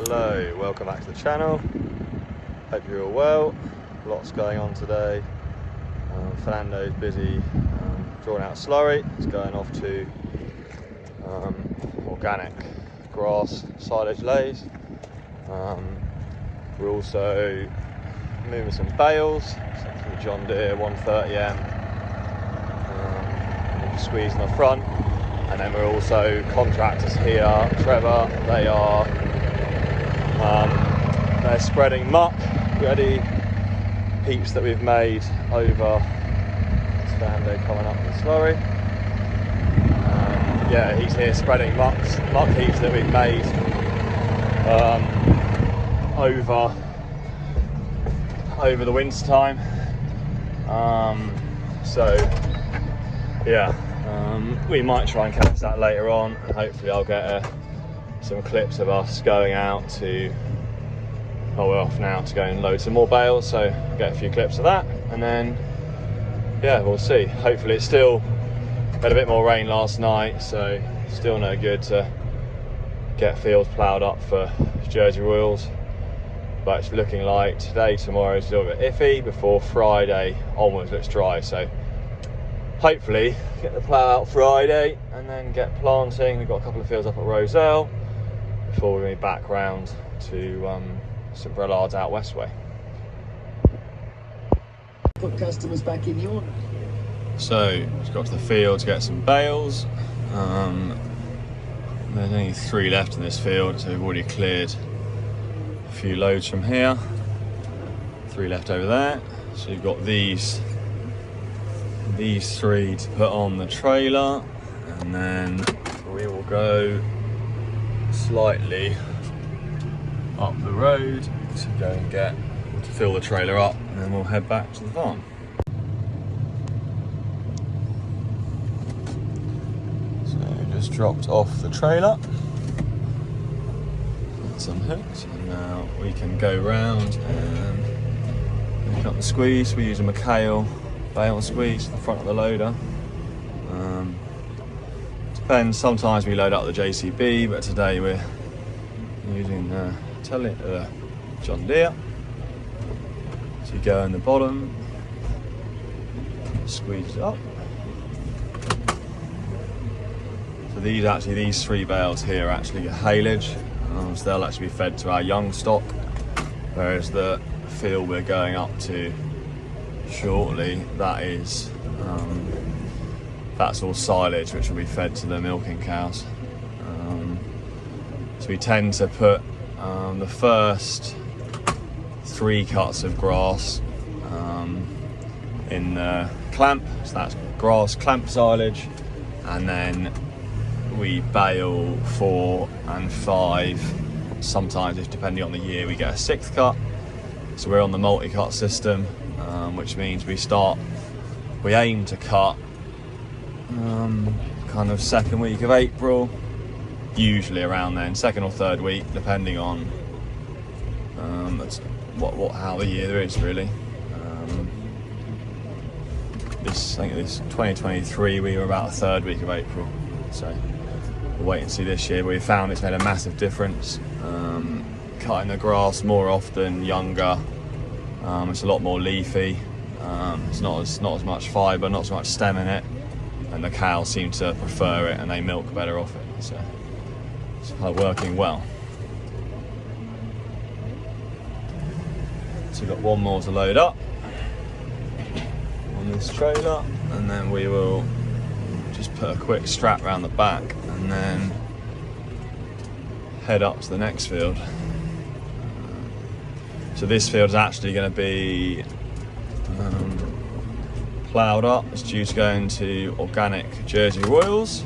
Hello, welcome back to the channel. Hope you're all well. Lots going on today. Fernando's busy drawing out a slurry. He's going off to organic grass silage lays. We're also moving some bales, from the John Deere 130M, squeezing the front. And then we're also contractors here, Trevor. They are they're spreading muck ready, heaps that we've made over Fernando coming up with the slurry. Yeah, he's here spreading muck heaps that we've made over the winter time. So yeah. We might try and catch that later on, and hopefully I'll get some clips of us going out to, we're off now to go and load some more bales, so get a few clips of that, and then yeah, we'll see. Hopefully it's still, had a bit more rain last night, so still no good to get fields ploughed up for Jersey Royals, but it's looking like today, tomorrow is a little bit iffy, before Friday onwards looks dry, so hopefully get the plough out Friday and then get planting. We've got a couple of fields up at Roselle before we're going to be back round to St Brelard's out Westway. Put customers back in your... So just got to the field to get some bales. There's only 3 left in this field, so we've already cleared a few loads from here. 3 left over there. So you've got these 3 to put on the trailer, and then we will go slightly up the road to go and to fill the trailer up, and then we'll head back to the farm. So just dropped off the trailer, got some hooks, and now we can go round and pick up the squeeze. We use a McHale bale squeeze, the front of the loader. Depends, sometimes we load up the JCB, but today we're using John Deere. So you go in the bottom, squeeze it up. So these 3 bales here actually get haylage, so they'll actually be fed to our young stock, whereas the field we're going up to shortly, that's all silage, which will be fed to the milking cows. So we tend to put the first 3 cuts of grass in the clamp, so that's grass clamp silage, and then we bale 4 and 5. Sometimes, if depending on the year, we get a 6th cut. So we're on the multi-cut system, which means we aim to cut kind of 2nd week of April, usually around then, 2nd or 3rd week, depending on how the year is really. I think this 2023 we were about the 3rd week of April, so we'll wait and see this year. But we found it's made a massive difference. Cutting the grass more often, younger. It's a lot more leafy. It's not as much fibre, not so much stem in it, and the cows seem to prefer it and they milk better off it. So it's working well. So we've got 1 more to load up on this trailer, and then we will just put a quick strap around the back and then head up to the next field. So this field is actually going to be ploughed up. It's due to go into organic Jersey Royals.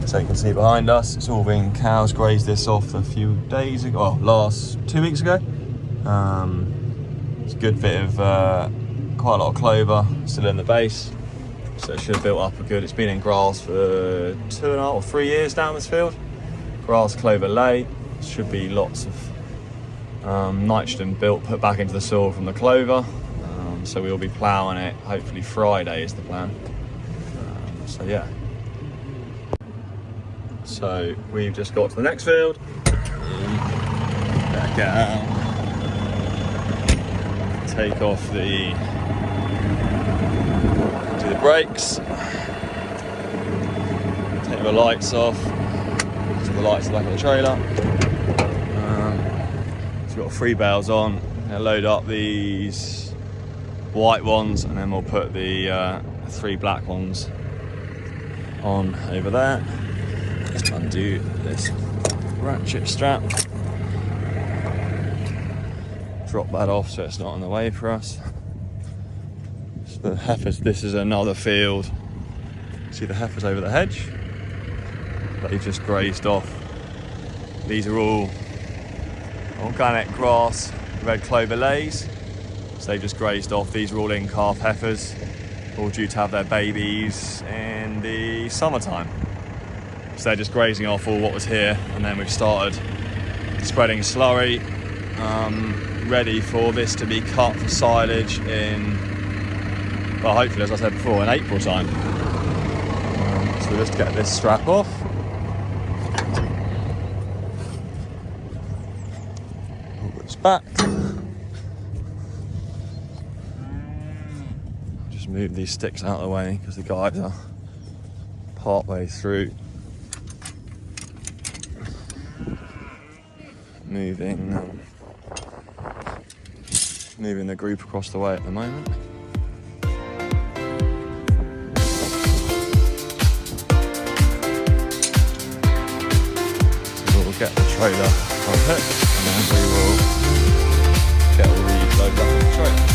So you can see behind us, it's all been cows grazed this off a few days ago, last 2 weeks ago. It's a good bit of, quite a lot of clover still in the base. So it should have built up it's been in grass for 2.5 or 3 years down this field. Grass clover lay, should be lots of nitrogen put back into the soil from the clover. So we'll be ploughing it, hopefully Friday is the plan. So yeah. So we've just got to the next field. get out, take off the, do the brakes, take the lights off, so the lights are back on the trailer. So we've got 3 bales on, and load up these white ones, and then we'll put the 3 black ones on over there. Just undo this ratchet strap, drop that off so it's not in the way for us. So the heifers, this is another field. See the heifers over the hedge? They just grazed off. These are all organic grass, red clover lays. So they just grazed off. These are all in-calf heifers, all due to have their babies in the summertime. So they're just grazing off all what was here, and then we've started spreading slurry, ready for this to be cut for silage in, well, hopefully, as I said before, in April time. So we'll just get this strap off. Pull this back. Just move these sticks out of the way because the guys are part way through. Moving the group across the way at the moment. So we'll get the trailer unhooked, and then we will get all these loaded up on the trailer.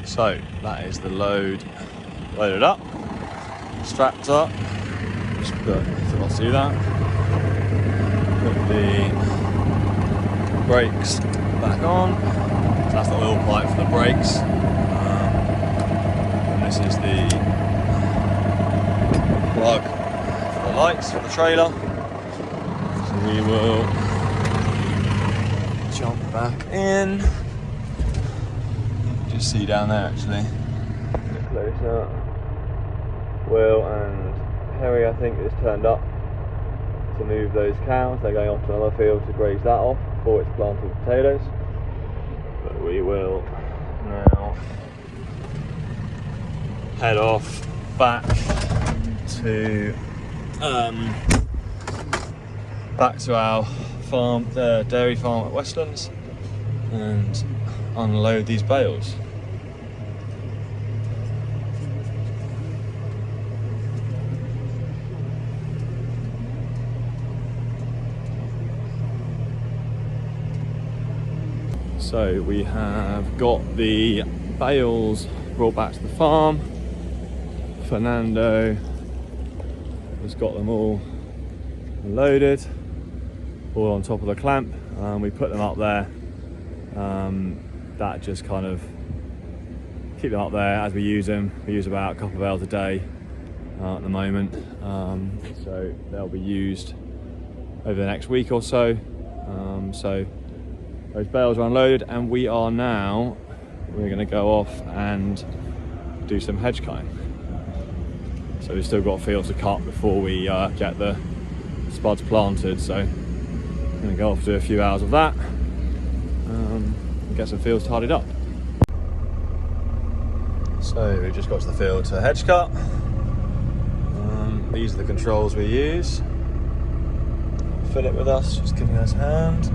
So that is the load loaded up, strapped up. Just put, so I'll do that. Put the brakes back on. So that's the oil pipe for the brakes. And this is the plug for the lights for the trailer. So we will jump back in. See down there actually. Get closer. Will and Harry, I think, is turned up to move those cows. They're going off to another field to graze that off before it's planted potatoes. But we will now head off back to our farm, the dairy farm at Westlands, and unload these bales. So we have got the bales brought back to the farm. Fernando has got them all loaded, all on top of the clamp. We put them up there. That just kind of keep them up there as we use them. We use about a couple of bales a day at the moment. So they'll be used over the next week or so. So those bales are unloaded, and we're going to go off and do some hedge cutting. So we've still got fields to cut before we get the spuds planted. So I'm going to go off do a few hours of that, and get some fields tidied up. So we just got to the field to hedge cut. These are the controls we use. Philip with us, just giving us a hand.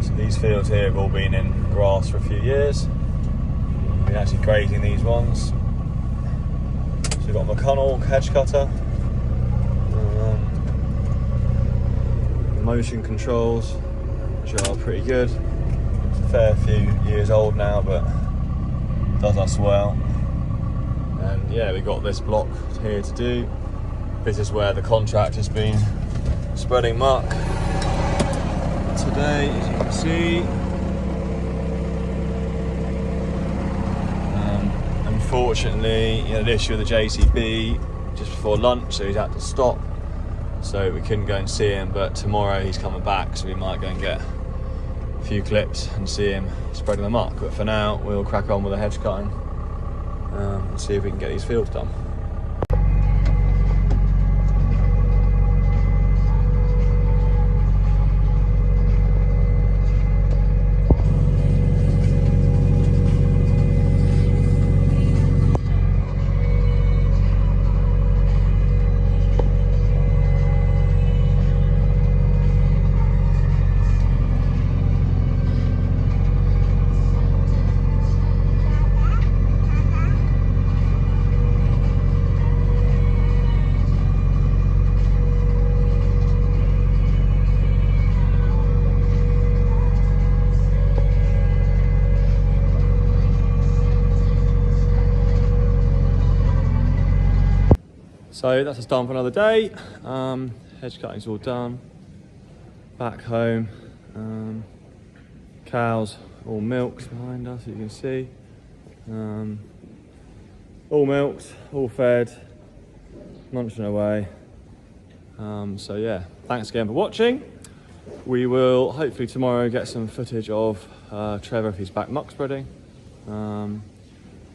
So these fields here have all been in grass for a few years. We've been actually grazing these ones. So we've got a McConnell hedge cutter. Motion controls, which are pretty good. It's a fair few years old now, but does us well. And yeah, we got this block here to do. This is where the contractor's been spreading muck today, as you can see. Unfortunately, he had an issue with the JCB just before lunch, so he's had to stop. So we couldn't go and see him, but tomorrow he's coming back, so we might go and get a few clips and see him spreading the muck. But for now, we'll crack on with the hedge cutting and see if we can get these fields done. So that's us done for another day. Hedge cutting's all done. Back home. Cows all milked behind us, as you can see. All milked, all fed, munching away. So yeah, thanks again for watching. We will hopefully tomorrow get some footage of Trevor if he's back muck spreading.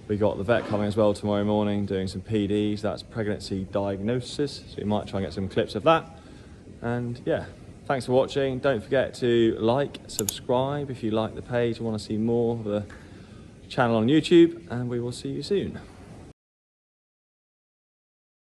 We got the vet coming as well tomorrow morning doing some PDs, that's pregnancy diagnosis, so we might try and get some clips of that. And yeah, thanks for watching. Don't forget to like, subscribe if you like the page and want to see more of the channel on YouTube, and we will see you soon.